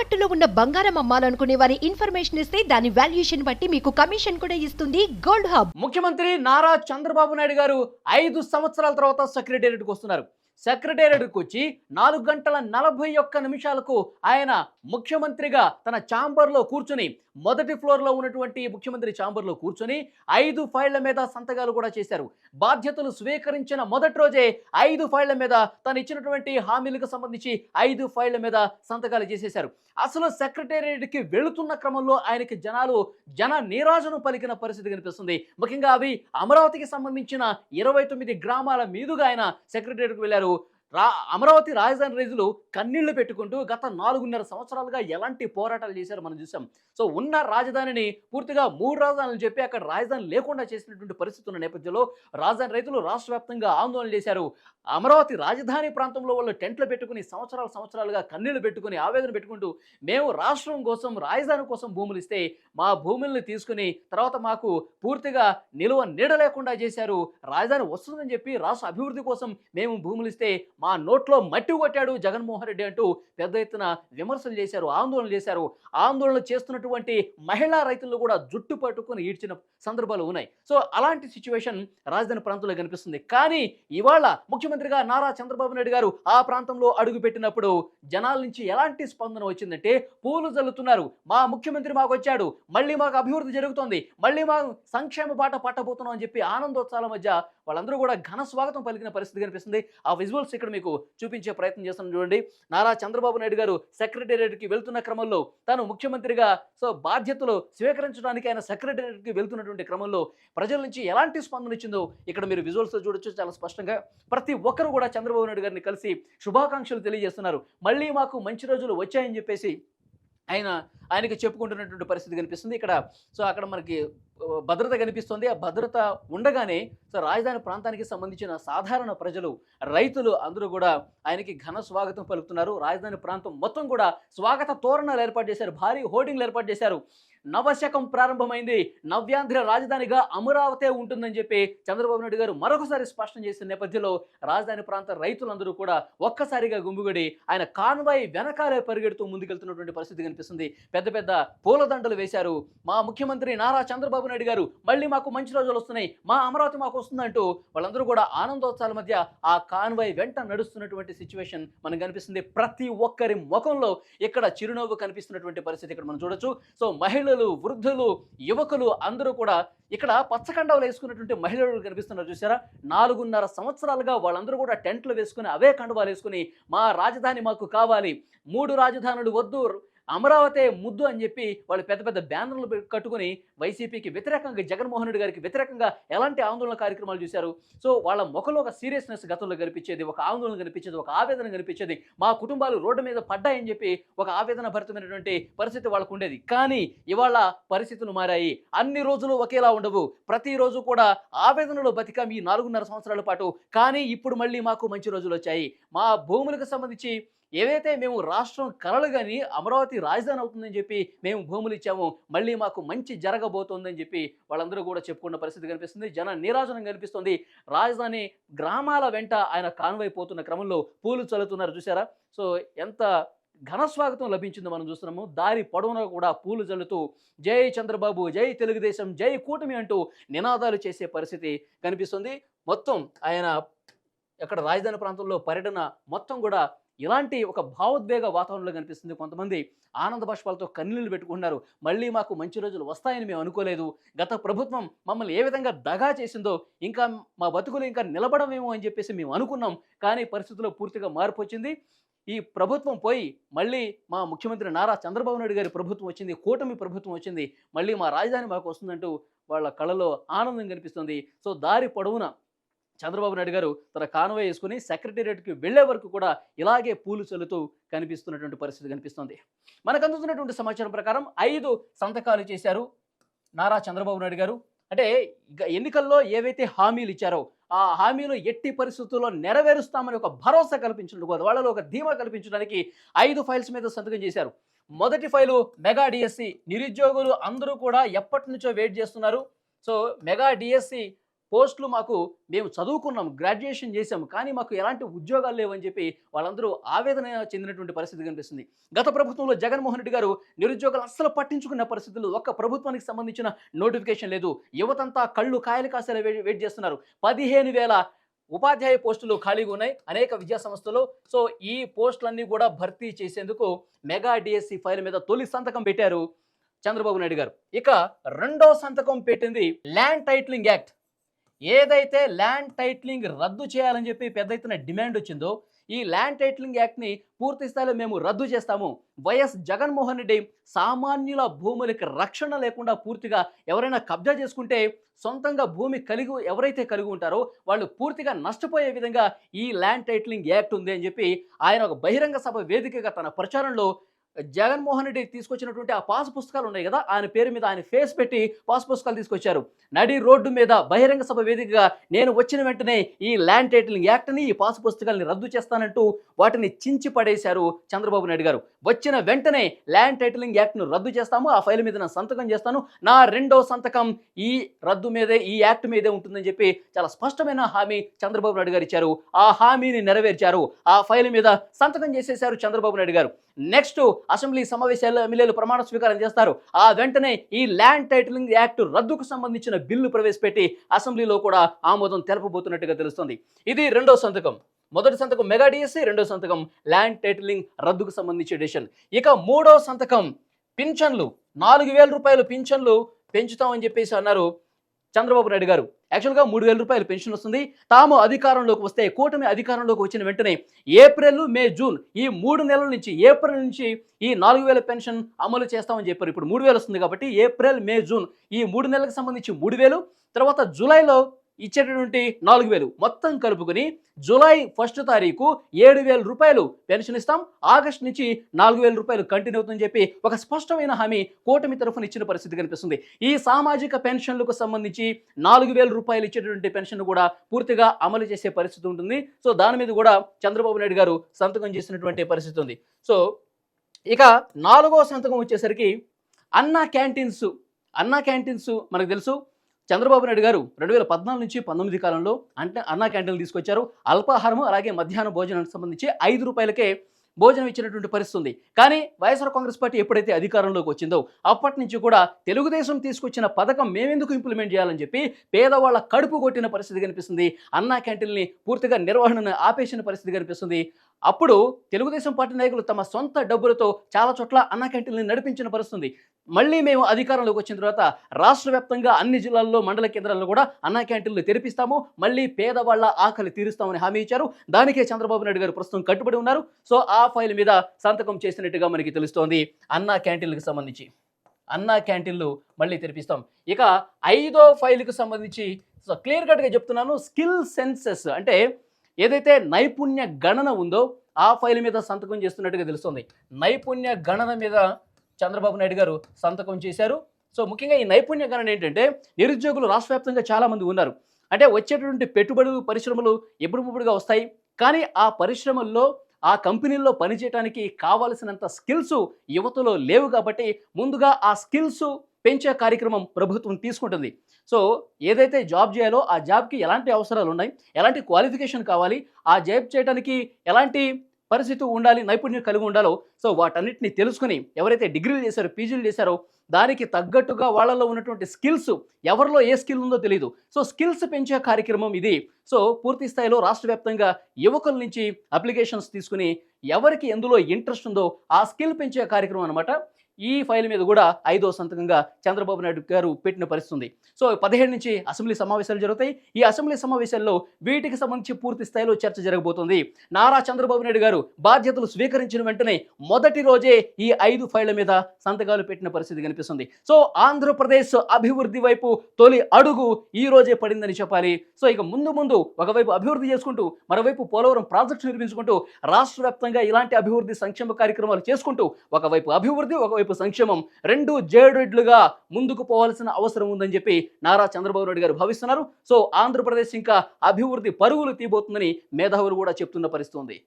తాకట్టులో ఉన్న బంగారం అమ్మాలనుకునే వారి ఇన్ఫర్మేషన్ ఇస్తే దాని వాల్యుయేషన్ బట్టి మీకు కమిషన్ కూడా ఇస్తుంది గోల్డ్ హబ్. ముఖ్యమంత్రి నారా చంద్రబాబు నాయుడు గారు 5 సంవత్సరాల తర్వాత సెక్రటేరియట్కి వస్తున్నారు. సెక్రటేరియట్కి వచ్చి 4 గంటల 41 నిమిషాలకు ఆయన ముఖ్యమంత్రిగా తన ఛాంబర్లో కూర్చుని, మొదటి ఫ్లోర్లో ఉన్నటువంటి ముఖ్యమంత్రి ఛాంబర్లో కూర్చొని 5 ఫైళ్ల మీద సంతకాలు కూడా చేశారు. బాధ్యతలు స్వీకరించిన మొదటి రోజే 5 ఫైళ్ల మీద తను ఇచ్చినటువంటి హామీలకు సంబంధించి 5 ఫైళ్ల మీద సంతకాలు చేసేశారు. అసలు సెక్రటేరియట్కి వెళుతున్న క్రమంలో ఆయనకి జన నీరాజనం పలికిన పరిస్థితి కనిపిస్తుంది. ముఖ్యంగా అవి అమరావతికి సంబంధించిన 29 గ్రామాల మీదుగా ఆయన సెక్రటేరియట్కి వెళ్ళారు. అమరావతి రాజధాని రైతులు కన్నీళ్లు పెట్టుకుంటూ గత 4.5 సంవత్సరాలుగా ఎలాంటి పోరాటాలు చేశారో మనం చూసాం. సో ఉన్న రాజధానిని పూర్తిగా 3 రాజధానులు చెప్పి అక్కడ రాజధాని లేకుండా చేసినటువంటి పరిస్థితి ఉన్న నేపథ్యంలో రాజధాని రైతులు రాష్ట్ర వ్యాప్తంగా ఆందోళన చేశారు. అమరావతి రాజధాని ప్రాంతంలో వాళ్ళు టెంట్లు పెట్టుకుని సంవత్సరాలుగా కన్నీళ్లు పెట్టుకుని ఆవేదన పెట్టుకుంటూ, మేము రాష్ట్రం కోసం రాజధాని కోసం భూములు ఇస్తే మా భూముల్ని తీసుకుని తర్వాత మాకు పూర్తిగా నిలువ నీడ లేకుండా చేశారు. రాజధాని వస్తుందని చెప్పి రాష్ట్ర అభివృద్ధి కోసం మేము భూములు ఇస్తే మా నోట్లో మట్టి కొట్టాడు జగన్మోహన్ రెడ్డి అంటూ పెద్ద ఎత్తున విమర్శలు చేశారు, ఆందోళన చేశారు. ఆందోళన చేస్తున్నటువంటి మహిళా రైతులను కూడా జుట్టు పట్టుకుని ఈడ్చిన సందర్భాలు ఉన్నాయి. సో అలాంటి సిచ్యువేషన్ రాజధాని ప్రాంతంలో కనిపిస్తుంది. కానీ ఇవాళ ముఖ్యమంత్రిగా నారా చంద్రబాబు నాయుడు గారు ఆ ప్రాంతంలో అడుగు పెట్టినప్పుడు జనాల నుంచి ఎలాంటి స్పందన వచ్చిందంటే, పూలు జల్లుతున్నారు. మా ముఖ్యమంత్రి మాకు వచ్చాడు, మళ్ళీ మాకు అభివృద్ధి జరుగుతోంది, మళ్ళీ మా సంక్షేమ బాట పట్టబోతున్నాం అని చెప్పి ఆనందోత్సాహాల మధ్య వాళ్ళందరూ కూడా ఘన స్వాగతం పలికిన పరిస్థితి కనిపిస్తుంది. ఆ విజువల్స్ ఇక్కడ మీకు చూపించే ప్రయత్నం చేస్తున్నాను చూడండి. నారా చంద్రబాబు నాయుడు గారు సెక్రటేరియట్కి వెళ్తున్న క్రమంలో తాను ముఖ్యమంత్రిగా బాధ్యతలు స్వీకరించడానికి ఆయన సెక్రటేరియట్కి వెళ్తున్నటువంటి క్రమంలో ప్రజల నుంచి ఎలాంటి స్పందన ఇచ్చిందో ఇక్కడ మీరు విజువల్స్లో చూడొచ్చు. చాలా స్పష్టంగా ప్రతి ఒక్కరు కూడా చంద్రబాబు నాయుడు గారిని కలిసి శుభాకాంక్షలు తెలియజేస్తున్నారు. మళ్ళీ మాకు మంచి రోజులు వచ్చాయని చెప్పేసి ఆయనకి చెప్పుకుంటున్నటువంటి పరిస్థితి కనిపిస్తుంది ఇక్కడ. సో అక్కడ మనకి భద్రత కనిపిస్తుంది. ఆ భద్రత ఉండగానే రాజధాని ప్రాంతానికి సంబంధించిన సాధారణ ప్రజలు, రైతులు అందరూ కూడా ఆయనకి ఘన స్వాగతం పలుకుతున్నారు. రాజధాని ప్రాంతం మొత్తం కూడా స్వాగత తోరణాలు ఏర్పాటు చేశారు, భారీ హోర్డింగ్లు ఏర్పాటు చేశారు. నవశకం ప్రారంభమైంది, నవ్యాంధ్ర రాజధానిగా అమరావతే ఉంటుందని చెప్పి చంద్రబాబు నాయుడు గారు మరొకసారి స్పష్టం చేసిన నేపథ్యంలో రాజధాని ప్రాంత రైతులందరూ కూడా ఒక్కసారిగా గుంపుగడి ఆయన కాన్వాయ్ వెనకాలే పరిగెడుతూ ముందుకెళ్తున్నటువంటి పరిస్థితి కనిపిస్తుంది. పెద్ద పెద్ద పూలదండలు వేశారు. మా ముఖ్యమంత్రి నారా చంద్రబాబు నాయుడు గారు మళ్ళీ మాకు మంచి రోజులు వస్తున్నాయి, మా అమరావతి మాకు వస్తుందంటూ వాళ్ళందరూ కూడా ఆనందోత్సాహాల మధ్య ఆ కాన్వాయ్ వెంట నడుస్తున్నటువంటి సిచ్యువేషన్ మనకు కనిపిస్తుంది. ప్రతి ఒక్కరి ముఖంలో ఇక్కడ చిరునవ్వు కనిపిస్తున్నటువంటి పరిస్థితి ఇక్కడ మనం చూడొచ్చు. సో మహిళలు, వృద్ధులు, యువకులు అందరూ కూడా ఇక్కడ పచ్చకండాలు వేసుకున్నటువంటి మహిళలు కనిపిస్తున్నారు చూసారా. 4.5 సంవత్సరాలుగా వాళ్ళందరూ కూడా టెంట్లు వేసుకుని అవే కండువాలు వేసుకుని మా రాజధాని మాకు కావాలి, 3 రాజధానులు వద్దు, అమరావతి ముద్దు అని చెప్పి వాళ్ళు పెద్ద పెద్ద బ్యానర్లు కట్టుకుని వైసీపీకి వ్యతిరేకంగా, జగన్మోహన్ రెడ్డి గారికి వ్యతిరేకంగా ఎలాంటి ఆందోళన కార్యక్రమాలు చూశారు. సో వాళ్ళ ముఖంలో ఒక సీరియస్నెస్ గతంలో కనిపించేది, ఒక ఆందోళన కనిపించేది, ఒక ఆవేదన కనిపించేది. మా కుటుంబాలు రోడ్డు మీద పడ్డాయని చెప్పి ఒక ఆవేదన భరితమైనటువంటి పరిస్థితి వాళ్ళకు ఉండేది. కానీ ఇవాళ పరిస్థితులు మారాయి. అన్ని రోజులు ఒకేలా ఉండవు, ప్రతిరోజు కూడా ఆవేదనలో బతికాం ఈ 4.5 సంవత్సరాల పాటు. కానీ ఇప్పుడు మళ్ళీ మాకు మంచి రోజులు వచ్చాయి. మా భూములకు సంబంధించి ఏవైతే మేము రాష్ట్రం కలలు కానీ అమరావతి రాజధాని అవుతుందని చెప్పి మేము భూములు ఇచ్చాము, మళ్ళీ మాకు మంచి జరగబోతోందని చెప్పి వాళ్ళందరూ కూడా చెప్పుకున్న పరిస్థితి కనిపిస్తుంది. జన నీరాజనం కనిపిస్తుంది. రాజధాని గ్రామాల వెంట ఆయన కాన్వాయ్ పోతున్న క్రమంలో పూలు చల్లుతున్నారు చూసారా. సో ఎంత ఘన స్వాగతం లభించిందో మనం చూస్తున్నాము. దారి పొడవునా కూడా పూలు చల్లుతూ జై చంద్రబాబు, జై తెలుగుదేశం, జై కూటమి అంటూ నినాదాలు చేసే పరిస్థితి కనిపిస్తుంది. మొత్తం ఆయన అక్కడ రాజధాని ప్రాంతంలో పర్యటన మొత్తం కూడా ఇలాంటి ఒక భావోద్వేగ వాతావరణంలో కనిపిస్తుంది. కొంతమంది ఆనంద బాష్పాలతో కన్నీళ్లు పెట్టుకుంటున్నారు. మళ్ళీ మాకు మంచి రోజులు వస్తాయని మేము అనుకోలేదు, గత ప్రభుత్వం మమ్మల్ని ఏ విధంగా దగా చేసిందో, ఇంకా మా బతుకులు ఇంకా నిలబడమేమో అని చెప్పేసి మేము అనుకున్నాం. కానీ పరిస్థితుల్లో పూర్తిగా మార్పు వచ్చింది. ఈ ప్రభుత్వం పోయి మళ్ళీ మా ముఖ్యమంత్రి నారా చంద్రబాబు నాయుడు గారి ప్రభుత్వం వచ్చింది, కూటమి ప్రభుత్వం వచ్చింది, మళ్ళీ మా రాజధాని మాకు వస్తుందంటూ వాళ్ళ కళ్ళలో ఆనందం కనిపిస్తుంది. సో దారి పొడవున చంద్రబాబు నాయుడు గారు తన కాన్వాయ్ వేసుకుని సెక్రటేరియట్కి వెళ్లే వరకు కూడా ఇలాగే పూలు చల్లుతూ కనిపిస్తున్నటువంటి పరిస్థితి కనిపిస్తుంది. మనకు అందుతున్నటువంటి సమాచారం ప్రకారం 5 సంతకాలు చేశారు నారా చంద్రబాబు నాయుడు గారు. అంటే ఎన్నికల్లో ఏవైతే హామీలు ఇచ్చారో ఆ హామీలు ఎట్టి పరిస్థితుల్లో నెరవేరుస్తామని ఒక భరోసా కల్పించడం, వాళ్ళలో ఒక ధీమా కల్పించడానికి 5 ఫైల్స్ మీద సంతకం చేశారు. మొదటి ఫైలు మెగా డిఎస్సి. నిరుద్యోగులు అందరూ కూడా ఎప్పటి నుంచో వెయిట్ చేస్తున్నారు. సో మెగా డిఎస్సి పోస్టులు మేము చదువుకున్నాం, గ్రాడ్యుయేషన్ చేసాము, కానీ మాకు ఎలాంటి ఉద్యోగాలు లేవని చెప్పి వాళ్ళందరూ ఆవేదన చెందినటువంటి పరిస్థితి కనిపిస్తుంది. గత ప్రభుత్వంలో జగన్మోహన్ రెడ్డి గారు నిరుద్యోగులు అస్సలు పట్టించుకున్న పరిస్థితులు, ఒక్క ప్రభుత్వానికి సంబంధించిన నోటిఫికేషన్ లేదు. యువతంతా కళ్ళు కాయలు కాసేలా వెయిట్ చేస్తున్నారు. 15,000 ఉపాధ్యాయ పోస్టులు ఖాళీగా ఉన్నాయి అనేక విద్యా సంస్థలు. సో ఈ పోస్టులన్నీ కూడా భర్తీ చేసేందుకు మెగా డిఎస్సి ఫైల్ మీద తొలి సంతకం పెట్టారు చంద్రబాబు నాయుడు గారు. ఇక రెండో సంతకం పెట్టింది ల్యాండ్ టైటిలింగ్ యాక్ట్. ఏదైతే ల్యాండ్ టైటిలింగ్ రద్దు చేయాలని చెప్పి పెద్ద ఎత్తున డిమాండ్ వచ్చిందో, ఈ ల్యాండ్ టైటిలింగ్ యాక్ట్ని పూర్తి స్థాయిలో మేము రద్దు చేస్తాము. వైఎస్ జగన్మోహన్ రెడ్డి సామాన్యుల భూములకి రక్షణ లేకుండా పూర్తిగా ఎవరైనా కబ్జా చేసుకుంటే సొంతంగా భూమి ఎవరైతే కలిగి ఉంటారో వాళ్ళు పూర్తిగా నష్టపోయే విధంగా ఈ ల్యాండ్ టైటిలింగ్ యాక్ట్ ఉంది అని చెప్పి ఆయన ఒక బహిరంగ సభ వేదికగా తన ప్రచారంలో జగన్మోహన్ రెడ్డి తీసుకొచ్చినటువంటి ఆ పాస్ పుస్తకాలు ఉన్నాయి కదా, ఆయన పేరు మీద ఆయన ఫేస్ పెట్టి పాస్ పుస్తకాలు తీసుకొచ్చారు. నడి రోడ్డు మీద బహిరంగ సభ వేదికగా నేను వచ్చిన వెంటనే ఈ ల్యాండ్ టైటిలింగ్ యాక్ట్ని, ఈ పాస్ పుస్తకాలని రద్దు చేస్తానంటూ వాటిని చించి పడేశారు చంద్రబాబు నాయుడు గారు. వచ్చిన వెంటనే ల్యాండ్ టైటిలింగ్ యాక్ట్ను రద్దు చేస్తాము, ఆ ఫైల్ మీద నేను సంతకం చేస్తాను, నా రెండో సంతకం ఈ రద్దు మీదే, ఈ యాక్ట్ మీదే ఉంటుందని చెప్పి చాలా స్పష్టమైన హామీ చంద్రబాబు నాయుడు గారు ఇచ్చారు. ఆ హామీని నెరవేర్చారు. ఆ ఫైల్ మీద సంతకం చేసేశారు చంద్రబాబు నాయుడు గారు. నెక్స్ట్ అసెంబ్లీ సమావేశాల్లో ఎమ్మెల్యేలు ప్రమాణ స్వీకారం చేస్తారు. ఆ వెంటనే ఈ ల్యాండ్ టైటిలింగ్ యాక్ట్ రద్దుకు సంబంధించిన బిల్లు ప్రవేశపెట్టి అసెంబ్లీలో కూడా ఆమోదం తెలపబోతున్నట్టుగా తెలుస్తుంది. ఇది రెండో సంతకం. మొదటి సంతకం మెగా డిఎస్సి, రెండో సంతకం ల్యాండ్ టైటిలింగ్ రద్దుకు సంబంధించిన డిసిషన్. ఇక మూడో సంతకం పింఛన్లు, 4,000 రూపాయలు పింఛన్లు పెంచుతామని చెప్పేసి అన్నారు చంద్రబాబు నాయుడు గారు. యాక్చువల్గా 3,000 రూపాయలు పెన్షన్ వస్తుంది. తాము అధికారంలోకి వస్తే, కూటమి అధికారంలోకి వచ్చిన వెంటనే ఏప్రిల్, మే, జూన్ ఈ 3 నెలల నుంచి, ఏప్రిల్ నుంచి ఈ 4,000 పెన్షన్ అమలు చేస్తామని చెప్పారు. ఇప్పుడు 3,000 వస్తుంది కాబట్టి ఏప్రిల్, మే, జూన్ ఈ 3 నెలలకు సంబంధించి 3,000, తర్వాత జూలైలో ఇచ్చేటటువంటి 4,000 మొత్తం కలుపుకొని జూలై 1 తారీఖు 7,000 రూపాయలు పెన్షన్ ఇస్తాం. ఆగస్టు నుంచి 4,000 రూపాయలు కంటిన్యూ అవుతుందని చెప్పి ఒక స్పష్టమైన హామీ కూటమి తరఫున ఇచ్చిన పరిస్థితి కనిపిస్తుంది. ఈ సామాజిక పెన్షన్లకు సంబంధించి 4,000 రూపాయలు ఇచ్చేటటువంటి పెన్షన్ కూడా పూర్తిగా అమలు చేసే పరిస్థితి ఉంటుంది. సో దాని మీద కూడా చంద్రబాబు నాయుడు గారు సంతకం చేసినటువంటి పరిస్థితి ఉంది. సో ఇక 4వ సంతకం వచ్చేసరికి అన్నా క్యాంటీన్స్. అన్నా క్యాంటీన్స్ మనకు తెలుసు, చంద్రబాబు నాయుడు గారు 2014 నుంచి 19 కాలంలో అంటే అన్నా క్యాంటీన్లు తీసుకొచ్చారు. అల్పాహారము అలాగే మధ్యాహ్న భోజనానికి సంబంధించి 5 రూపాయలకే భోజనం ఇచ్చినటువంటి పరిస్థితి ఉంది. కానీ వైఎస్ఆర్ కాంగ్రెస్ పార్టీ ఎప్పుడైతే అధికారంలోకి వచ్చిందో అప్పటి నుంచి కూడా తెలుగుదేశం తీసుకొచ్చిన పథకం మేమెందుకు ఇంప్లిమెంట్ చేయాలని చెప్పి పేదవాళ్ళ కడుపు కొట్టిన పరిస్థితి కనిపిస్తుంది. అన్నా క్యాంటీన్ని పూర్తిగా నిర్వహణను ఆపేసిన పరిస్థితి కనిపిస్తుంది. అప్పుడు తెలుగుదేశం పార్టీ నాయకులు తమ సొంత డబ్బులతో చాలా చోట్ల అన్నా క్యాంటీన్ని నడిపించిన పరిస్థితి. మళ్ళీ మేము అధికారంలోకి వచ్చిన తర్వాత రాష్ట్ర వ్యాప్తంగా అన్ని జిల్లాల్లో, మండల కేంద్రాల్లో కూడా అన్నా క్యాంటీన్లు తెరిపిస్తాము, మళ్ళీ పేదవాళ్ళ ఆకలి తీరుస్తామని హామీ ఇచ్చారు. దానికే చంద్రబాబు నాయుడు గారు ప్రస్తుతం కట్టుబడి ఉన్నారు. సో ఆ ఫైల్ మీద సంతకం చేసినట్టుగా మనకి తెలుస్తోంది. అన్నా క్యాంటీన్లకు సంబంధించి అన్నా క్యాంటీన్లు మళ్ళీ తెరిపిస్తాం. ఇక 5వ ఫైల్కి సంబంధించి క్లియర్ కట్గా చెప్తున్నాను, స్కిల్ సెన్సెస్ అంటే ఏదైతే నైపుణ్య గణన ఉందో ఆ ఫైల్ మీద సంతకం చేస్తున్నట్టుగా తెలుస్తుంది. నైపుణ్య గణన మీద చంద్రబాబు నాయుడు గారు సంతకం చేశారు. సో ముఖ్యంగా ఈ నైపుణ్య గణన ఏంటంటే, నిరుద్యోగులు రాష్ట్ర వ్యాప్తంగా చాలామంది ఉన్నారు. అంటే వచ్చేటటువంటి పెట్టుబడులు, పరిశ్రమలు ఎప్పుడుగా వస్తాయి, కానీ ఆ పరిశ్రమల్లో, ఆ కంపెనీల్లో పనిచేయడానికి కావాల్సినంత స్కిల్స్ యువతలో లేవు. కాబట్టి ముందుగా ఆ స్కిల్స్ పెంచే కార్యక్రమం ప్రభుత్వం తీసుకుంటుంది. సో ఏదైతే జాబ్ చేయాలో ఆ జాబ్కి ఎలాంటి అవసరాలు ఉన్నాయి, ఎలాంటి క్వాలిఫికేషన్ కావాలి, ఆ జాబ్ చేయడానికి ఎలాంటి పరిస్థితి ఉండాలి, నైపుణ్యం కలిగి ఉండాలో, సో వాటన్నిటిని తెలుసుకుని ఎవరైతే డిగ్రీలు చేశారో, పీజీలు చేశారో దానికి తగ్గట్టుగా వాళ్ళలో ఉన్నటువంటి స్కిల్స్, ఎవరిలో ఏ స్కిల్ ఉందో తెలియదు. సో స్కిల్స్ పెంచే కార్యక్రమం ఇది. సో పూర్తి స్థాయిలో రాష్ట్ర వ్యాప్తంగా యువకుల నుంచి అప్లికేషన్స్ తీసుకుని ఎవరికి ఎందులో ఇంట్రెస్ట్ ఉందో ఆ స్కిల్ పెంచే కార్యక్రమం అనమాట. ఈ ఫైల్ మీద కూడా 5వ సంతకంగా చంద్రబాబు నాయుడు గారు పెట్టిన పరిస్థితి ఉంది. సో 17 నుంచి అసెంబ్లీ సమావేశాలు జరుగుతాయి. ఈ అసెంబ్లీ సమావేశాల్లో వీటికి సంబంధించి పూర్తి స్థాయిలో చర్చ జరగబోతుంది. నారా చంద్రబాబు నాయుడు గారు బాధ్యతలు స్వీకరించిన వెంటనే మొదటి రోజే ఈ 5 ఫైళ్ల మీద సంతకాలు పెట్టిన పరిస్థితి కనిపిస్తుంది. సో ఆంధ్రప్రదేశ్ అభివృద్ధి వైపు తొలి అడుగు ఈ రోజే పడిందని చెప్పాలి. సో ఇక ముందు ఒకవైపు అభివృద్ధి చేసుకుంటూ, మరోవైపు పోలవరం ప్రాజెక్టు నిర్మించుకుంటూ, రాష్ట్ర వ్యాప్తంగా ఇలాంటి అభివృద్ధి సంక్షేమ కార్యక్రమాలు చేసుకుంటూ, ఒకవైపు అభివృద్ధి, ఒకవైపు సంక్షేమం, 2 జేడుడ్లుగా ముందుకు పోవాల్సిన అవసరం ఉందని చెప్పి నారా చంద్రబాబు నాయుడు గారు భావిస్తున్నారు. సో ఆంధ్రప్రదేశ్ ఇంకా అభివృద్ధి పరుగులు తీయబోతుందని మేధావులు కూడా చెప్తున్న పరిస్థితి ఉంది.